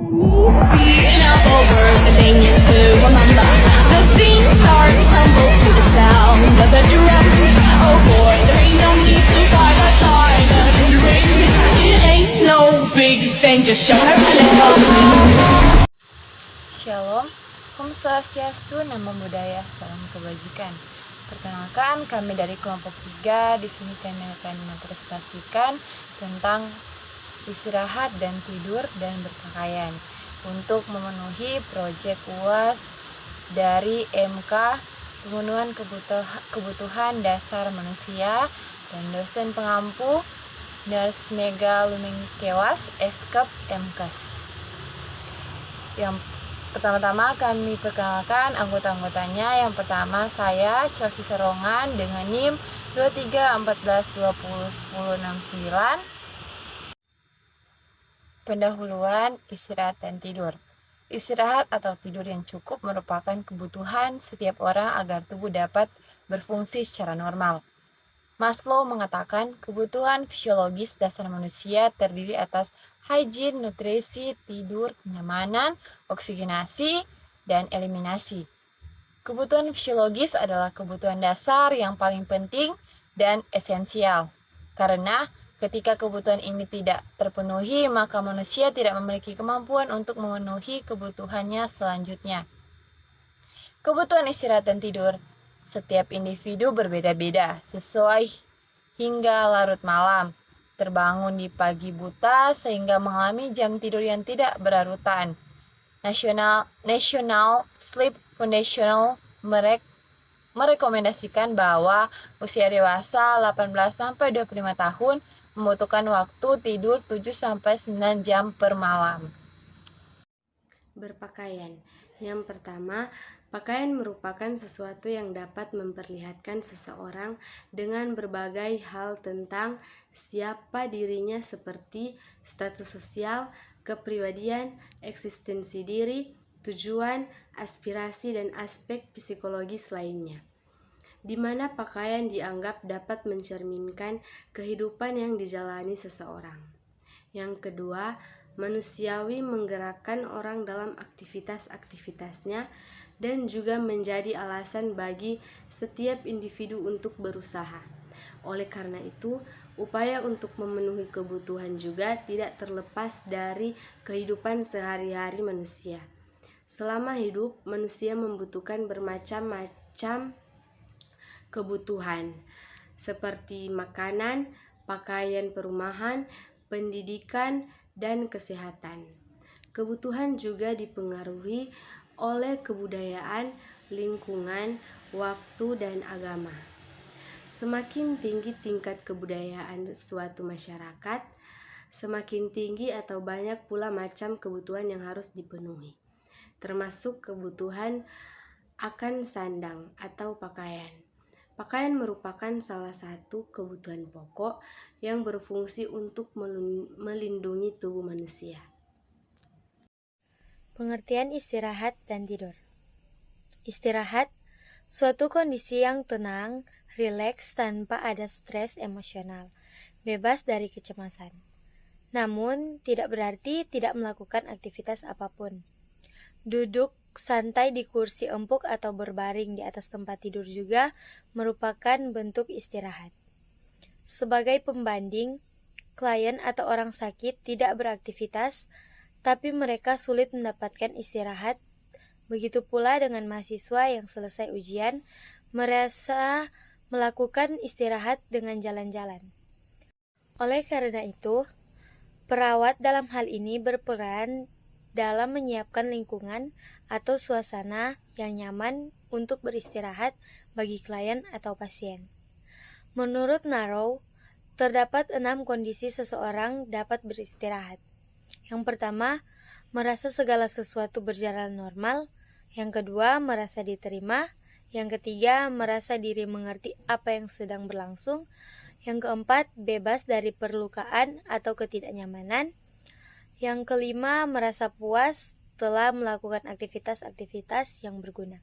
Being up over the thing to remember. The scene starts to tumble to the sound of the drums. Oh boy, there ain't no need to fight the silent ring. It ain't no big thing, just show her a little. Shalom, Om Swastiastu, Namo Buddhaya, Salam Kebajikan. Perkenalkan, kami dari kelompok 3. Di sini kami akan mempresentasikan tentang istirahat dan tidur dan berpakaian untuk memenuhi proyek UAS dari MK Pemenuhan Kebutuhan Dasar Manusia dan dosen pengampu Nurse Mega Lumengkewas, Eskep MKes. Yang pertama-tama kami perkenalkan anggota-anggotanya. Yang pertama saya Chelsea Serongan dengan NIM 2314201069. Pendahuluan istirahat dan tidur. Istirahat atau tidur yang cukup merupakan kebutuhan setiap orang agar tubuh dapat berfungsi secara normal. Maslow mengatakan kebutuhan fisiologis dasar manusia terdiri atas hygiene, nutrisi, tidur, kenyamanan, oksigenasi, dan eliminasi. Kebutuhan fisiologis adalah kebutuhan dasar yang paling penting dan esensial. Karena ketika kebutuhan ini tidak terpenuhi, maka manusia tidak memiliki kemampuan untuk memenuhi kebutuhannya selanjutnya. Kebutuhan istirahat dan tidur setiap individu berbeda-beda, sesuai hingga larut malam, terbangun di pagi buta sehingga mengalami jam tidur yang tidak berarutan. National Sleep Foundation merekomendasikan bahwa usia dewasa 18-25 tahun membutuhkan waktu tidur 7-9 jam per malam. Berpakaian. Yang pertama, pakaian merupakan sesuatu yang dapat memperlihatkan seseorang dengan berbagai hal tentang siapa dirinya seperti status sosial, kepribadian, eksistensi diri, tujuan, aspirasi, dan aspek psikologis lainnya, di mana pakaian dianggap dapat mencerminkan kehidupan yang dijalani seseorang. Yang kedua, manusiawi menggerakkan orang dalam aktivitas-aktivitasnya dan juga menjadi alasan bagi setiap individu untuk berusaha. Oleh karena itu, upaya untuk memenuhi kebutuhan juga tidak terlepas dari kehidupan sehari-hari manusia. Selama hidup, manusia membutuhkan bermacam-macam kebutuhan seperti makanan, pakaian perumahan, pendidikan, dan kesehatan. Kebutuhan juga dipengaruhi oleh kebudayaan, lingkungan, waktu, dan agama. Semakin tinggi tingkat kebudayaan suatu masyarakat, semakin tinggi atau banyak pula macam kebutuhan yang harus dipenuhi, termasuk kebutuhan akan sandang atau pakaian. Pakaian merupakan salah satu kebutuhan pokok yang berfungsi untuk melindungi tubuh manusia. Pengertian istirahat dan tidur. Istirahat, suatu kondisi yang tenang, rileks tanpa ada stres emosional, bebas dari kecemasan. Namun, tidak berarti tidak melakukan aktivitas apapun. Duduk santai di kursi empuk atau berbaring di atas tempat tidur juga merupakan bentuk istirahat. Sebagai pembanding, klien atau orang sakit tidak beraktivitas, tapi mereka sulit mendapatkan istirahat. Begitu pula dengan mahasiswa yang selesai ujian, merasa melakukan istirahat dengan jalan-jalan. Oleh karena itu, perawat dalam hal ini berperan dalam menyiapkan lingkungan atau suasana yang nyaman untuk beristirahat bagi klien atau pasien. Menurut Narrow, terdapat 6 kondisi seseorang dapat beristirahat. Yang pertama, merasa segala sesuatu berjalan normal. Yang kedua, merasa diterima. Yang ketiga, merasa diri mengerti apa yang sedang berlangsung. Yang keempat, bebas dari perlukaan atau ketidaknyamanan. Yang kelima, merasa puas telah melakukan aktivitas-aktivitas yang berguna.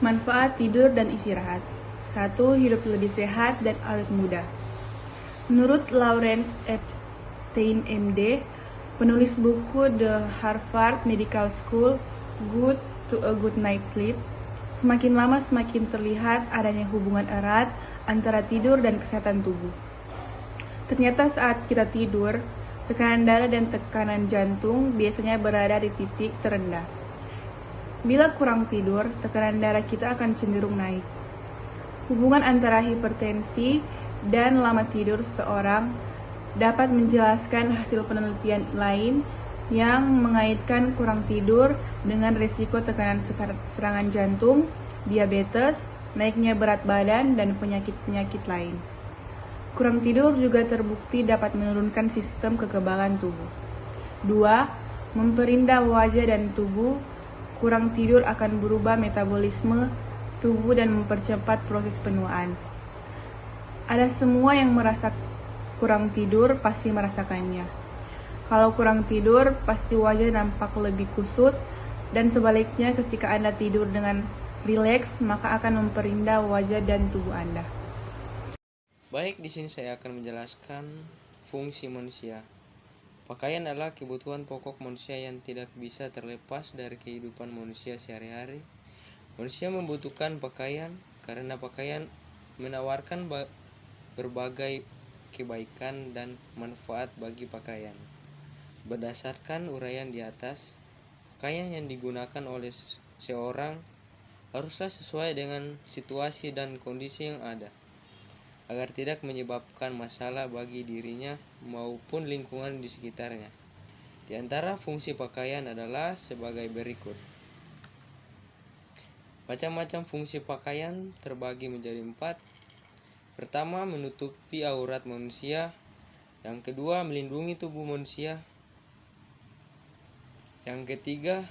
Manfaat tidur dan istirahat. 1. Hidup lebih sehat dan awet muda. Menurut Lawrence Epstein MD, penulis buku The Harvard Medical School, Good to a Good Night Sleep, semakin lama semakin terlihat adanya hubungan erat antara tidur dan kesehatan tubuh. Ternyata saat kita tidur, tekanan darah dan tekanan jantung biasanya berada di titik terendah. Bila kurang tidur, tekanan darah kita akan cenderung naik. Hubungan antara hipertensi dan lama tidur seseorang dapat menjelaskan hasil penelitian lain yang mengaitkan kurang tidur dengan risiko tekanan serangan jantung, diabetes, naiknya berat badan, dan penyakit-penyakit lain. Kurang tidur juga terbukti dapat menurunkan sistem kekebalan tubuh. 2. Memperindah wajah dan tubuh. Kurang tidur akan berubah metabolisme tubuh dan mempercepat proses penuaan. Ada semua yang merasa kurang tidur pasti merasakannya. Kalau kurang tidur, pasti wajah nampak lebih kusut, dan sebaliknya ketika Anda tidur dengan rileks, maka akan memperindah wajah dan tubuh Anda. Baik, di sini saya akan menjelaskan fungsi manusia. Pakaian adalah kebutuhan pokok manusia yang tidak bisa terlepas dari kehidupan manusia sehari-hari. Manusia membutuhkan pakaian karena pakaian menawarkan berbagai kebaikan dan manfaat bagi pakaian. Berdasarkan uraian di atas, pakaian yang digunakan oleh seorang haruslah sesuai dengan situasi dan kondisi yang ada, agar tidak menyebabkan masalah bagi dirinya maupun lingkungan di sekitarnya. Di antara fungsi pakaian adalah sebagai berikut. Macam-macam fungsi pakaian terbagi menjadi 4. Pertama, menutupi aurat manusia. Yang kedua, melindungi tubuh manusia. Yang ketiga,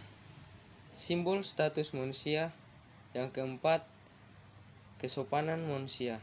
simbol status manusia. Yang keempat, kesopanan manusia.